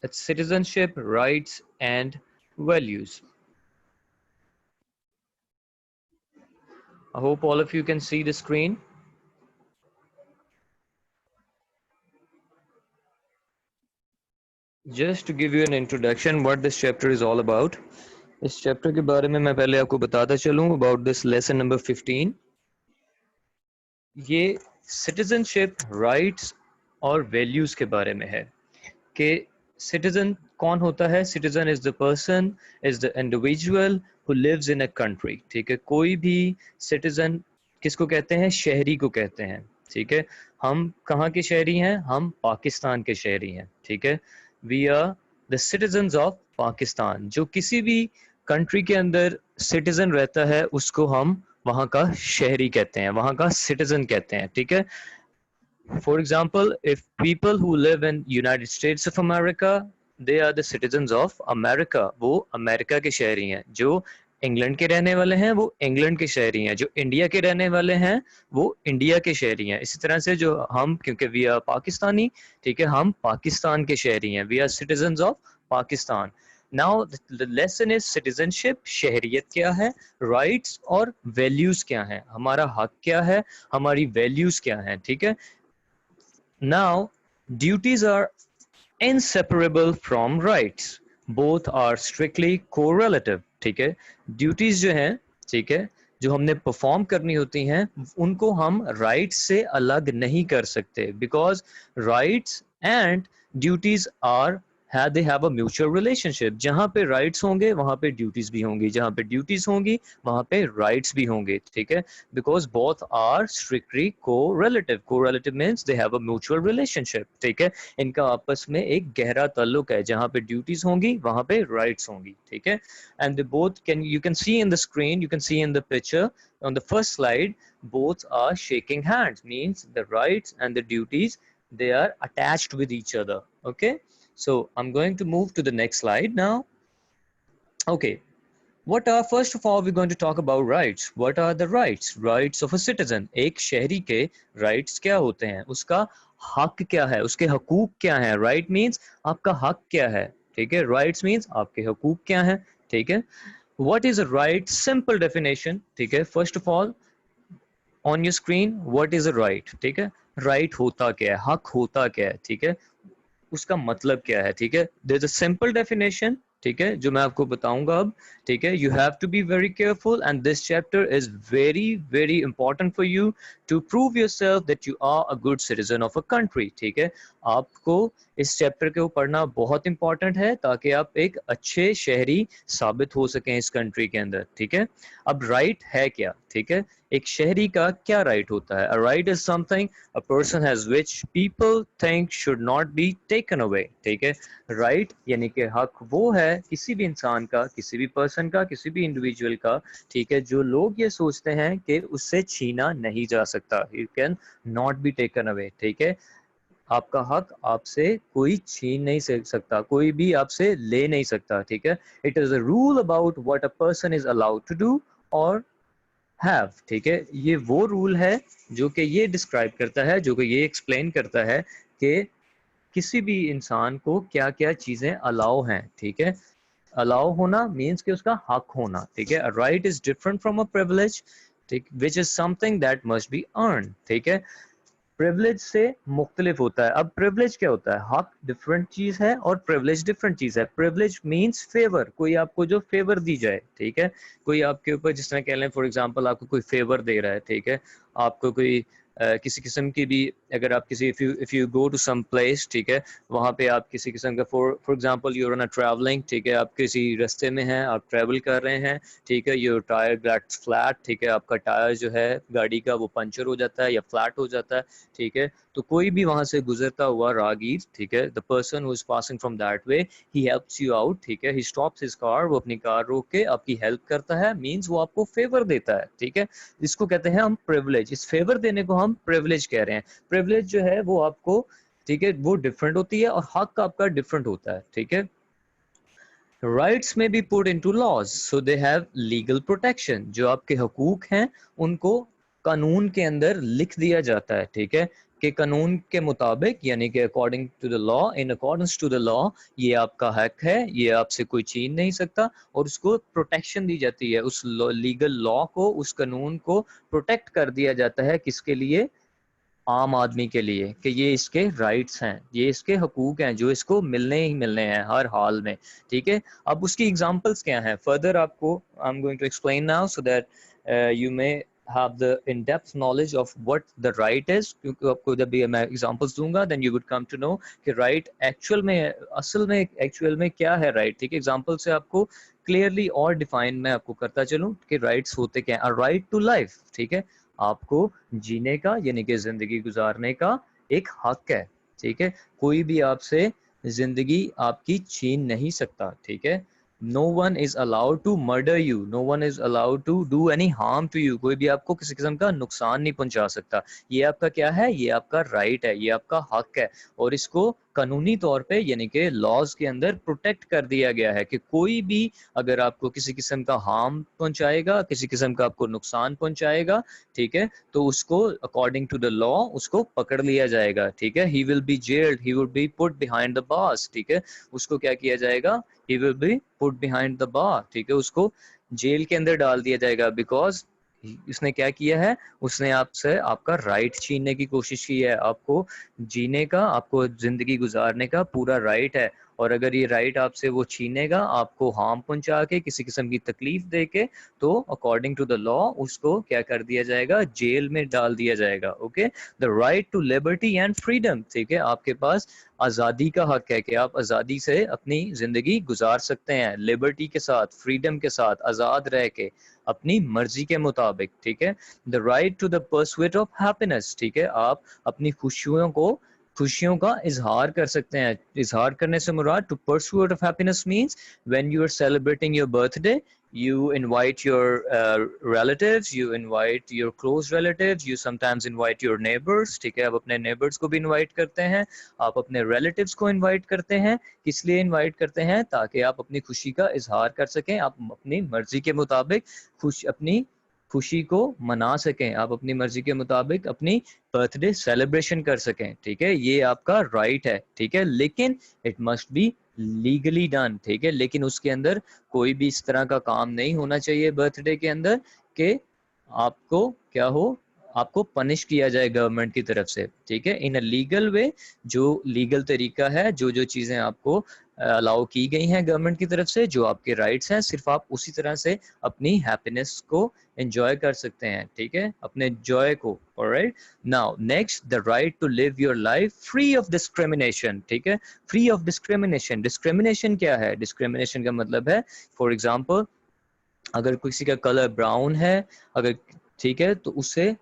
It's citizenship, rights and values. I hope all of you can see the screen. Just to give you an introduction what this chapter is all about. इस chapter के बारे में मैं पहले आपको बताता चलूं about this lesson number 15. ये सिटीजनशिप, राइट्स और वैल्यूज के बारे में है कि सिटीजन कौन होता है. Citizen is the person, is the individual who lives in a country. ठीक है, कोई भी सिटीजन किसको कहते हैं? शहरी को कहते हैं. ठीक है, हम कहाँ के शहरी हैं? हम पाकिस्तान के शहरी हैं. ठीक है, we are the citizens of Pakistan. जो किसी भी कंट्री के अंदर सिटीजन रहता है उसको हम वहाँ का शहरी कहते हैं, वहाँ का सिटीजन कहते हैं. ठीक है, for example, if people who live in United States of America, they are the citizens of America. वो अमेरिका के शहरी हैं. जो इंग्लैंड के रहने वाले हैं वो इंग्लैंड के शहरी हैं. जो इंडिया के रहने वाले हैं वो इंडिया के शहरी हैं. इसी तरह से जो हम, क्योंकि वी आर पाकिस्तानी, ठीक है, हम पाकिस्तान के शहरी हैं. We are citizens of Pakistan. Now the lesson is citizenship. शहरियत क्या है, राइट्स और वैल्यूज क्या हैं, हमारा हक क्या है, हमारी वैल्यूज क्या हैं. ठीक है, now duties are inseparable from rights. Both are strictly correlative. ठीक है, ड्यूटीज जो हैं, ठीक है, जो हमने परफॉर्म करनी होती हैं उनको हम राइट्स से अलग नहीं कर सकते. Because rights and duties are they have a mutual relationship. जहाँ पे राइट्स होंगे वहाँ पे ड्यूटीज भी होंगी, जहाँ पे ड्यूटीज होंगी वहाँ पे राइट्स भी होंगे. ठीक है, because both are strictly correlative. Correlative means they have a mutual relationship. ठीक है, इनका आपस में एक गहरा ताल्लुक है. जहाँ पे ड्यूटीज होंगी वहाँ पे राइट्स होंगी. ठीक है, and they both can, you can see in the screen, you can see in the picture on the first slide, both are shaking hands. Means the rights and the duties, they are attached with each other. Okay, so I'm going to move to the next slide now. Okay, what are, first of all, we're going to talk about rights. What are the rights of a citizen? एक शहरी के rights क्या होते हैं, उसका हक क्या है, उसके हकूक क्या है. right means आपका हक क्या है. ठीक है, rights means आपके हकूक क्या है. ठीक है, what is a right? Simple definition. ठीक है, first of all on your screen, what is a right? ठीक है, right होता क्या है, हक होता क्या है. ठीक है, उसका मतलब क्या है. ठीक है, there is a simple definition. ठीक है, जो मैं आपको बताऊंगा अब. ठीक है, you have to be very careful and this chapter is very very important for you to prove yourself that you are a good citizen of a country. ठीक है, आपको इस चैप्टर को पढ़ना बहुत इंपॉर्टेंट है ताकि आप एक अच्छे शहरी साबित हो सकें इस कंट्री के अंदर. ठीक है, अब राइट है क्या. ठीक है, एक शहरी का क्या राइट होता है. A right is something a person has which people think should not be taken away. ठीक है, राइट यानी कि हक वो है किसी भी इंसान का, किसी भी पर्सन का, किसी भी इंडिविजुअल का. ठीक है, जो लोग ये सोचते हैं कि उससे छीना नहीं जा सकता. You can not be taken away. ठीक है, आपका हक आपसे कोई छीन नहीं सकता, कोई भी आपसे ले नहीं सकता. ठीक है, it is a rule about what a person is allowed to do और हैव. ठीक है, ये वो रूल है जो कि ये डिस्क्राइब करता है, जो कि ये एक्सप्लेन करता है कि किसी भी इंसान को क्या क्या चीजें अलाउ हैं. ठीक है, अलाउ होना मीन्स कि उसका हक होना. ठीक है, right is different from a privilege. ठीक, which is something that must be earn. ठीक है, प्रिविलेज से मुख्तलिफ होता है. अब प्रिविलेज क्या होता है? हक डिफरेंट चीज है और प्रिविलेज डिफरेंट चीज है. प्रिविलेज मींस फेवर, कोई आपको जो फेवर दी जाए. ठीक है, कोई आपके ऊपर, जिस तरह कह लें फॉर एग्जांपल आपको कोई फेवर दे रहा है. ठीक है, आपको कोई किसी किस्म की भी, अगर आप किसी, if you go to some place, ठीक है, वहाँ पे आप किसी किस्म का, for example you are on a travelling. ठीक है, आप किसी रास्ते में हैं, आप ट्रैवल कर रहे हैं. ठीक है, योर टायर गेट्स फ्लैट. ठीक है, आपका टायर जो है गाड़ी का वो पंचर हो जाता है या फ्लैट हो जाता है. ठीक है, तो कोई भी वहां से गुजरता हुआ राहगीर, ठीक है, the person who is passing from that way, he helps you out. ठीक है, ही स्टॉप्स हिज कार, वो अपनी कार रोक के आपकी हेल्प करता है. मींस वो आपको फेवर देता है. ठीक है, इसको कहते हैं हम प्रिविलेज. इस फेवर देने को हम प्रिविलेज कह रहे हैं. प्रिविलेज जो है वो आपको, ठीक है, वो डिफरेंट होती है और हक आपका डिफरेंट होता है. ठीक है, rights may be put into laws so they have legal protection. जो आपके हकूक हैं उनको कानून के अंदर लिख दिया जाता है, ठीक है, कि कानून के मुताबिक यानी कि according to the law, in accordance to the law, ये आपका हक है, ये आपसे कोई छीन नहीं सकता, और उसको प्रोटेक्शन दी जाती है, उस लीगल लॉ को, उस कानून को प्रोटेक्ट कर दिया जाता है, किसके लिए? आम आदमी के लिए, कि ये इसके राइट्स हैं, ये इसके हकूक हैं, जो इसको मिलने ही मिलने हैं हर हाल में, ठीक है। अब उसकी एग्जांपल्स क्या हैं? फर्दर आपको I am going to explain now so that you may have the in-depth knowledge of what the right is, क्योंकि आपको जब भी मैं एग्जांपल्स दूंगा then you would come to know कि right एक्चुअल में, असल में एक्चुअल में क्या है right, ठीक है। एग्जांपल से आपको क्लियरली और डिफाइन मैं आपको करता चलूं कि राइट्स होते क्या हैं। राइट टू लाइफ, ठीक है, आपको जीने का यानी कि जिंदगी गुजारने का एक हक है, ठीक है। कोई भी आपसे जिंदगी आपकी छीन नहीं सकता, ठीक है। No one is allowed to murder you, no one is allowed to do any harm to you, कोई भी आपको किसी किस्म का नुकसान नहीं पहुंचा सकता। ये आपका क्या है? ये आपका राइट है, ये आपका हक है, और इसको कानूनी तौर पे यानी कि लॉज के अंदर प्रोटेक्ट कर दिया गया है कि कोई भी अगर आपको किसी किस्म का हार्म पहुंचाएगा, किसी किस्म का आपको नुकसान पहुंचाएगा, ठीक है, तो उसको अकॉर्डिंग टू द लॉ उसको पकड़ लिया जाएगा, ठीक है। He will be gelled, he will be put behind the bars, ठीक है। उसको क्या किया जाएगा? he will be put behind the bar, ठीक है, उसको जेल के अंदर डाल दिया जाएगा, बिकॉज उसने क्या किया है? उसने आपसे आपका राइट छीनने की कोशिश की है। आपको जीने का, आपको जिंदगी गुजारने का पूरा राइट है, और अगर ये राइट आपसे वो छीनेगा, आपको हार्म पहुंचा के, किसी किस्म की तकलीफ दे के, तो अकॉर्डिंग टू द लॉ उसको क्या कर दिया जाएगा? जेल में डाल दिया जाएगा, okay. The right to liberty and freedom, ठीक है, आपके पास आज़ादी का हक है कि आप आज़ादी से अपनी ज़िंदगी गुजार सकते हैं, लिबर्टी के साथ, फ्रीडम के साथ, आज़ाद रह के अपनी मर्जी के मुताबिक, ठीक है। The right to the pursuit of happiness, ठीक है, आप अपनी खुशियों का इजहार कर सकते हैं। इजहार करने से मुराद, to pursuit of happiness means when you are celebrating your birthday, you invite your relatives, you invite your close relatives, you sometimes invite your neighbors, ठीक है, आप अपने neighbors को भी invite करते हैं, आप अपने relatives को invite करते हैं। किस लिए invite करते हैं? ताकि आप अपनी खुशी का इजहार कर सकें, आप अपनी मर्जी के मुताबिक अपनी खुशी को मना सकें, आप अपनी मर्जी के मुताबिक अपनी बर्थडे सेलिब्रेशन कर सकें, ठीक है। ये आपका राइट है, ठीक है, लेकिन it must be legally done, ठीक है। लेकिन उसके अंदर कोई भी इस तरह का काम नहीं होना चाहिए बर्थडे के अंदर कि आपको क्या हो, आपको पनिश किया जाए गवर्नमेंट की तरफ से, ठीक है। इन अ लीगल वे, जो लीगल तरीका है, जो जो चीज़ें आपको अलाउ की गई हैं गवर्नमेंट की तरफ से, जो आपके राइट्स हैं, सिर्फ आप उसी तरह से अपनी हैप्पीनेस को एंजॉय कर सकते हैं, ठीक है, अपने जॉय को। Alright, now next, the right to live your life free of discrimination, ठीक है। फ्री ऑफ डिस्क्रिमिनेशन, डिस्क्रिमिनेशन क्या है? डिस्क्रिमिनेशन का मतलब है, फॉर एग्जांपल, अगर किसी का कलर ब्राउन है, अगर, ठीक है, तो उससे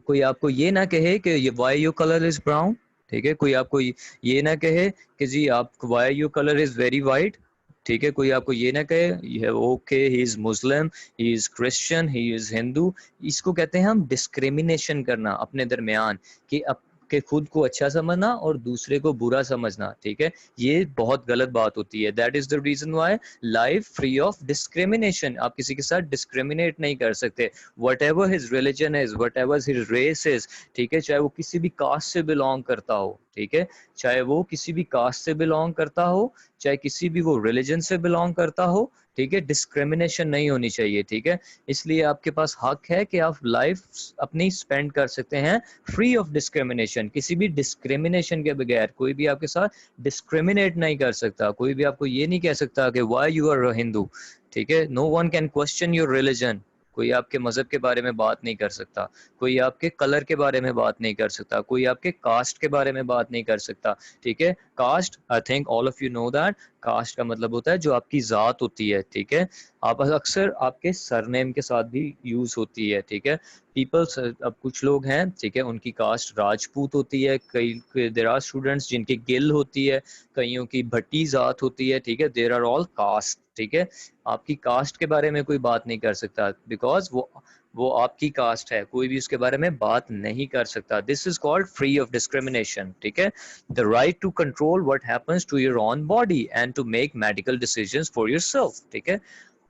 कोई आपको ये ना कहे कि ये why your colour is brown, ठीक है, कोई आपको ये ना कहे कि जी आप why your colour is very white, ठीक है, कोई आपको ये ना कहे ये okay he is Muslim, he is Christian, he is Hindu. इसको कहते हैं हम डिस्क्रिमिनेशन करना अपने दरमियान, कि के खुद को अच्छा समझना और दूसरे को बुरा समझना, ठीक है, ये बहुत गलत बात होती है। That is the reason why life free of discrimination, आप किसी के साथ डिस्क्रिमिनेट नहीं कर सकते, whatever his religion is, whatever his race is, ठीक है, चाहे वो किसी भी कास्ट से बिलोंग करता हो, ठीक है, चाहे वो किसी भी कास्ट से बिलोंग करता हो, चाहे किसी भी वो रिलीजन से बिलोंग करता हो, ठीक है, डिस्क्रिमिनेशन नहीं होनी चाहिए, ठीक है। इसलिए आपके पास हक है कि आप लाइफ अपनी स्पेंड कर सकते हैं फ्री ऑफ डिस्क्रिमिनेशन, किसी भी डिस्क्रिमिनेशन के बगैर। कोई भी आपके साथ डिस्क्रिमिनेट नहीं कर सकता, कोई भी आपको ये नहीं कह सकता कि व्हाई यू आर हिंदू, ठीक है। No one can question your religion, कोई आपके मजहब के बारे में बात नहीं कर सकता, कोई आपके कलर के बारे में बात नहीं कर सकता, कोई आपके कास्ट के बारे में बात नहीं कर सकता, ठीक है। Caste, I think all of you know that, caste का मतलब होता है जो आपकी जात होती है, ठीक है, आप अक्सर आपके सरनेम के साथ भी यूज होती है, ठीक है। पीपल्स, अब कुछ लोग हैं, ठीक है, उनकी कास्ट राजपूत होती है, कई देयर आर स्टूडेंट्स जिनकी गिल होती है, कईयों की भट्टी जात होती है, ठीक है, देयर आर ऑल कास्ट, ठीक है। आपकी कास्ट के बारे में कोई बात नहीं कर सकता, बिकॉज वो आपकी कास्ट है, कोई भी उसके बारे में बात नहीं कर सकता। This is called free of discrimination, ठीक है। The right to control what happens to your own body and to make medical decisions for yourself, ठीक है,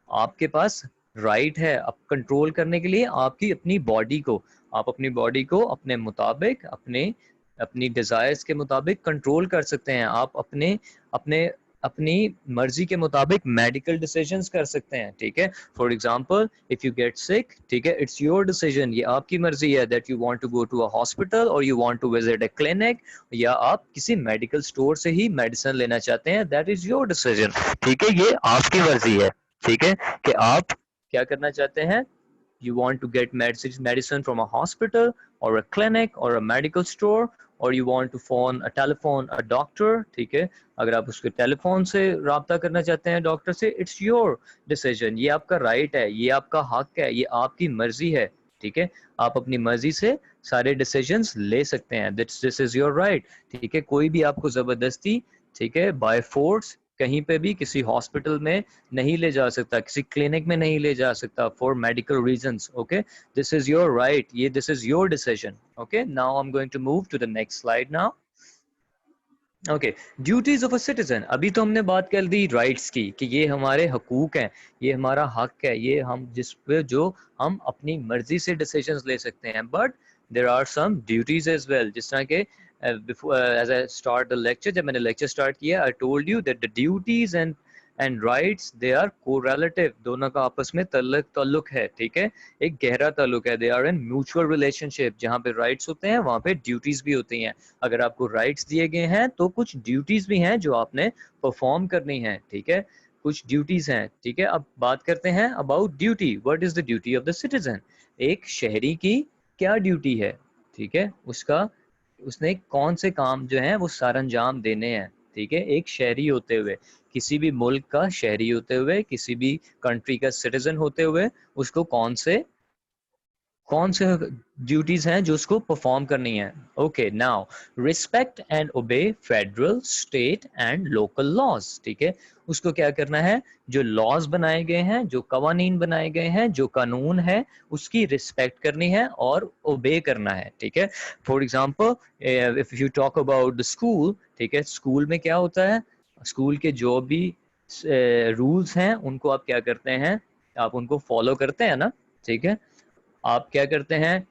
आपके पास राइट है अब कंट्रोल करने के लिए आपकी अपनी बॉडी को, आप अपनी बॉडी को अपने मुताबिक, अपने अपनी डिजायर्स के मुताबिक कंट्रोल कर सकते हैं। आप अपने अपने अपनी मर्जी के मुताबिक मेडिकल डिसीजंस कर सकते हैं, ठीक है। For example if you get sick, ठीक है, इट्स योर डिसीजन, ये आपकी मर्जी है that you want to go to a hospital और you want to visit a clinic, या आप किसी मेडिकल स्टोर से ही मेडिसिन लेना चाहते हैं, दैट इज योर डिसीजन, ठीक है, ये आपकी मर्जी है, ठीक है, कि आप क्या करना चाहते हैं। You want to get medicine from a hospital or a clinic or a medical store, or you want to phone a telephone a doctor, ठीक है, अगर आप उसके टेलीफोन से राब्ता करना चाहते हैं डॉक्टर से, इट्स योर डिसीजन, ये आपका राइट है, ये आपका हक है, ये आपकी मर्जी है, ठीक है। आप अपनी मर्जी से सारे डिसीजंस ले सकते हैं, दिस इज योर राइट, ठीक है। कोई भी आपको जबरदस्ती, ठीक है, बाय फोर्स कहीं पे भी किसी हॉस्पिटल में नहीं ले जा सकता, किसी क्लिनिक में नहीं ले जा सकता for medical reasons, okay. This is your right, ये this is your decision, okay. Now I am going to move to the next slide now. Okay, duties of a citizen, अभी तो हमने बात कर दी राइट्स की कि ये हमारे हकूक हैं, ये हमारा हक है, ये हम जिस पे जो हम अपनी मर्जी से डिसीजंस ले सकते हैं, but there are some duties as well, जिस तरह के before as I start the lecture, जब मैंने लेक्चर स्टार्ट किया, I told you that the duties and rights they are correlative, दोनों का आपस में ताल्लुक है, ठीक है, एक गहरा ताल्लुक है, they are in mutual relationship, जहाँ पे राइट्स होते हैं वहाँ पे ड्यूटीज भी होती हैं। अगर आपको राइट्स दिए गए हैं तो कुछ ड्यूटीज भी हैं जो आपने परफॉर्म करनी है, ठीक है, कुछ ड्यूटीज हैं, ठीक है। अब बात करते हैं about duty, what is the duty of the citizen, एक शहरी की क्या ड्यूटी है, ठीक है, उसका उसने कौन से काम जो है वो सरअंजाम देने हैं, ठीक है, एक शहरी होते हुए, किसी भी मुल्क का शहरी होते हुए, किसी भी कंट्री का सिटीजन होते हुए, उसको कौन से ड्यूटीज हैं जो उसको परफॉर्म करनी है। Okay, now respect and obey federal, state and local laws, ठीक है, उसको क्या करना है, जो लॉज बनाए गए हैं, जो कवानीन बनाए गए हैं, जो कानून है, उसकी रिस्पेक्ट करनी है और ओबे करना है, ठीक है। For example if you talk about the school, ठीक है, स्कूल में क्या होता है, स्कूल के जो भी रूल्स हैं उनको आप क्या करते हैं, आप उनको फॉलो करते हैं ना, ठीक है। आप क्या करते हैं,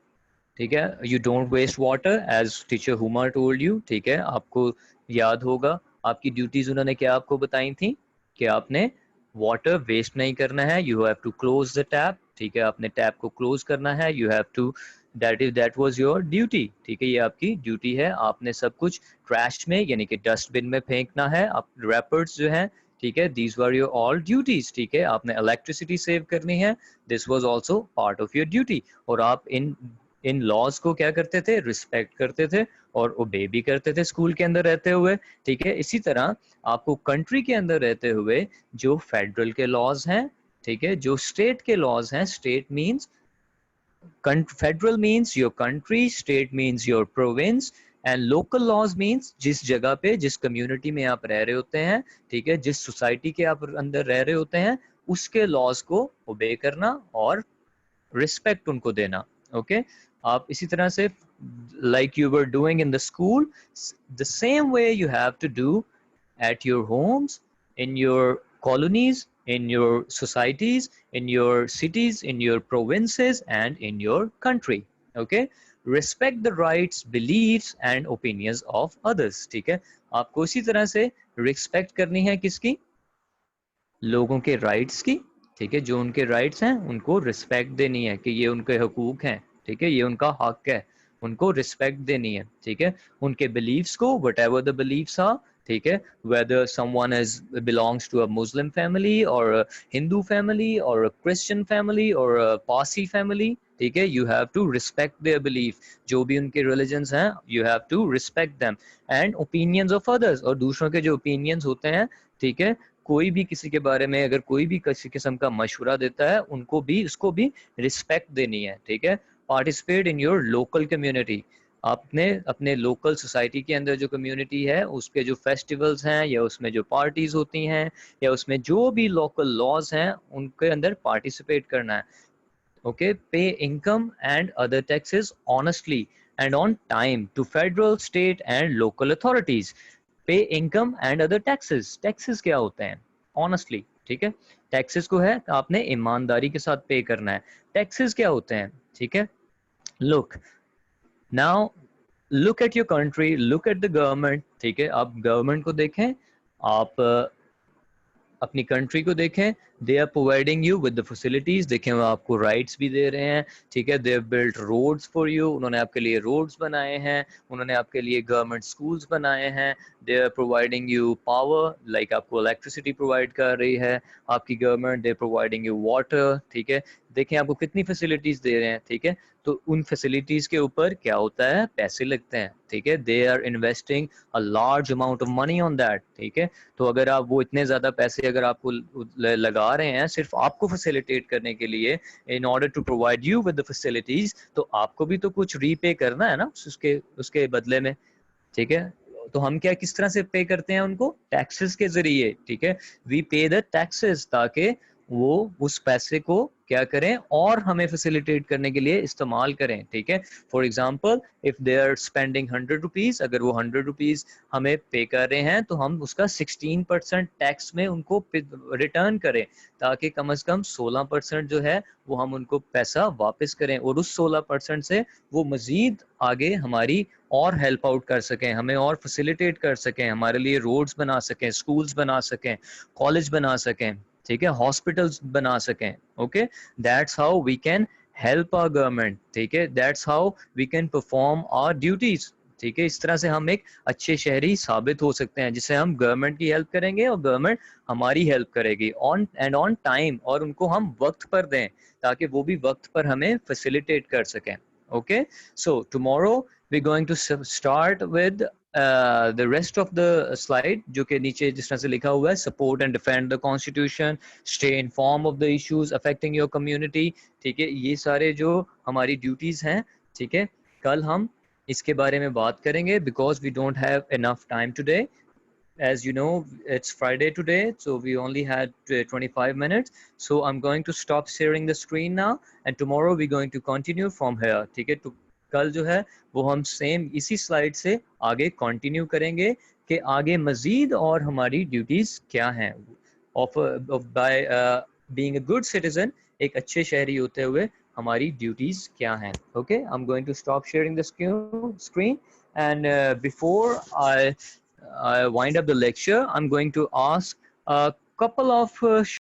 ठीक है, you don't waste water as teacher Huma told you, ठीक है, आपको याद होगा आपकी ड्यूटीज उन्होंने क्या आपको बताई थी कि आपने वाटर वेस्ट नहीं करना है, you have to close the tap, ठीक है, आपने टैप को क्लोज करना है, you have to, that was your duty, ठीक है, ये आपकी ड्यूटी है, आपने सब कुछ ट्रैश में यानी कि डस्टबिन में फेंकना है, आप रैपर्स जो हैं, ठीक है, these were your all duties, ठीक है, आपने इलेक्ट्रिसिटी सेव करनी है, this was also part of your duty, और आप इन लॉज को क्या करते थे, रिस्पेक्ट करते थे और ओबे भी करते थे स्कूल के अंदर रहते हुए, ठीक है। इसी तरह आपको कंट्री के अंदर रहते हुए जो फेडरल के लॉज हैं, ठीक है, जो स्टेट के लॉज हैं, state means federal means your country, state means your province, and local laws means जिस जगह पे, जिस कम्युनिटी में आप रह रहे होते हैं, ठीक है, जिस सोसाइटी के आप अंदर रह रहे होते हैं, उसके लॉज को ओबे करना और रिस्पेक्ट उनको देना, ओके। आप इसी तरह से like you were doing in the school, the same way you have to do at your homes, in your colonies, in your societies, in your cities, in your provinces and in your country, okay। respect the rights, beliefs and opinions of others, ठीक है, आपको इसी तरह से respect करनी है किसकी, लोगों के राइट्स की, ठीक है, जो उनके राइट्स हैं उनको रिस्पेक्ट देनी है कि ये उनके हकूक हैं, ठीक है, ये उनका हक है, उनको रिस्पेक्ट देनी है, ठीक है। उनके बिलीव्स को, whatever the beliefs are, ठीक है, whether someone is belongs to a Muslim family or a Hindu family or a Christian family or a Parsi family, ठीक है, you have to respect their belief, जो भी उनके religions हैं, you have to respect them, and opinions of others, और दूसरों के जो opinions होते हैं, ठीक है, कोई भी किसी के बारे में अगर कोई भी किसी किस्म का मशवरा देता है, उनको भी, उसको भी रिस्पेक्ट देनी है, ठीक है। Participate in your local community, आपने अपने लोकल सोसाइटी के अंदर जो कम्युनिटी है उसके जो फेस्टिवल्स हैं या उसमें जो पार्टीज होती हैं या उसमें जो भी लोकल लॉज हैं उनके अंदर पार्टिसिपेट करना है, okay. Pay income and other taxes honestly and on time to federal, state and local authorities. Pay income and other taxes, taxes क्या होते हैं, ऑनेस्टली, ठीक है, टैक्सेस को है आपने ईमानदारी के साथ पे करना है। टैक्सेस क्या होते हैं, ठीक है, look now, look at your country, look at the government, ठीक है, आप गवर्नमेंट को देखें, आप अपनी कंट्री को देखें, they are providing you with the facilities, देखें वो आपको राइट्स भी दे रहे हैं, ठीक है, they have built roads for you, उन्होंने आपके लिए रोड्स बनाए हैं, उन्होंने आपके लिए गवर्नमेंट स्कूल्स बनाए हैं, they are providing you power, like आपको इलेक्ट्रिसिटी प्रोवाइड कर रही है आपकी government, they are providing you water, ठीक है, देखें आपको कितनी फैसिलिटीज दे रहे हैं, ठीक है, तो उन फैसिलिटीज के ऊपर क्या होता है, पैसे लगते हैं, ठीक है, they are investing a large amount of money on that, ठीक है, तो अगर आप वो इतने ज्यादा पैसे अगर आपको लगा रहे हैं सिर्फ आपको फैसिलिटेट करने के लिए, in order to provide you with the facilities, तो आपको भी तो कुछ रीपे करना है ना उसके उसके बदले में, ठीक है, तो हम क्या किस तरह से पे करते हैं उनको, टैक्सेस के जरिए, ठीक है, वी पे द टैक्सेस, ताकि वो उस पैसे को क्या करें और हमें फैसिलिटेट करने के लिए इस्तेमाल करें, ठीक है, for example if they are spending 100 rupees, अगर वो 100 रुपीज हमें पे कर रहे हैं तो हम उसका 16% टैक्स में उनको रिटर्न करें, ताकि कम से कम 16% जो है वो हम उनको पैसा वापस करें, और उस 16% से वो मजीद आगे हमारी और हेल्प आउट कर सकें, हमें और फैसिलिटेट कर सकें, हमारे लिए रोड्स बना सकें, स्कूल्स बना सकें, कॉलेज बना सकें, ठीक है, हॉस्पिटल्स बना सकें, okay, that's how we can help our government, ठीक है, that's how we can perform our duties, ठीक है, इस तरह से हम एक अच्छे शहरी साबित हो सकते हैं, जिससे हम गवर्नमेंट की हेल्प करेंगे और गवर्नमेंट हमारी हेल्प करेगी ऑन एंड ऑन टाइम, और उनको हम वक्त पर दें ताकि वो भी वक्त पर हमें फैसिलिटेट कर सकें, okay, so tomorrow we're going to start with the rest of the slide, जो कि नीचे जिस तरह से लिखा हुआ है, support and defend the constitution, stay informed of the issues affecting your community, ठीक है, ये सारे जो हमारी ड्यूटीज हैं, ठीक है, कल हम इसके बारे में बात करेंगे, because we don't have enough time today, as you know it's Friday today, so we only had 25 minutes, so I'm going to stop sharing the screen now, and tomorrow we're going to continue from here, ठीक है, तो कल जो है वो हम same इसी slide से आगे कंटिन्यू करेंगे कि आगे मजीद और हमारी ड्यूटीज क्या हैं, of by being a good citizen, एक अच्छे शहरी होते हुए हमारी ड्यूटीज क्या हैं, okay, I am going to stop sharing the screen, and before I wind up the lecture, I'm going to ask a couple of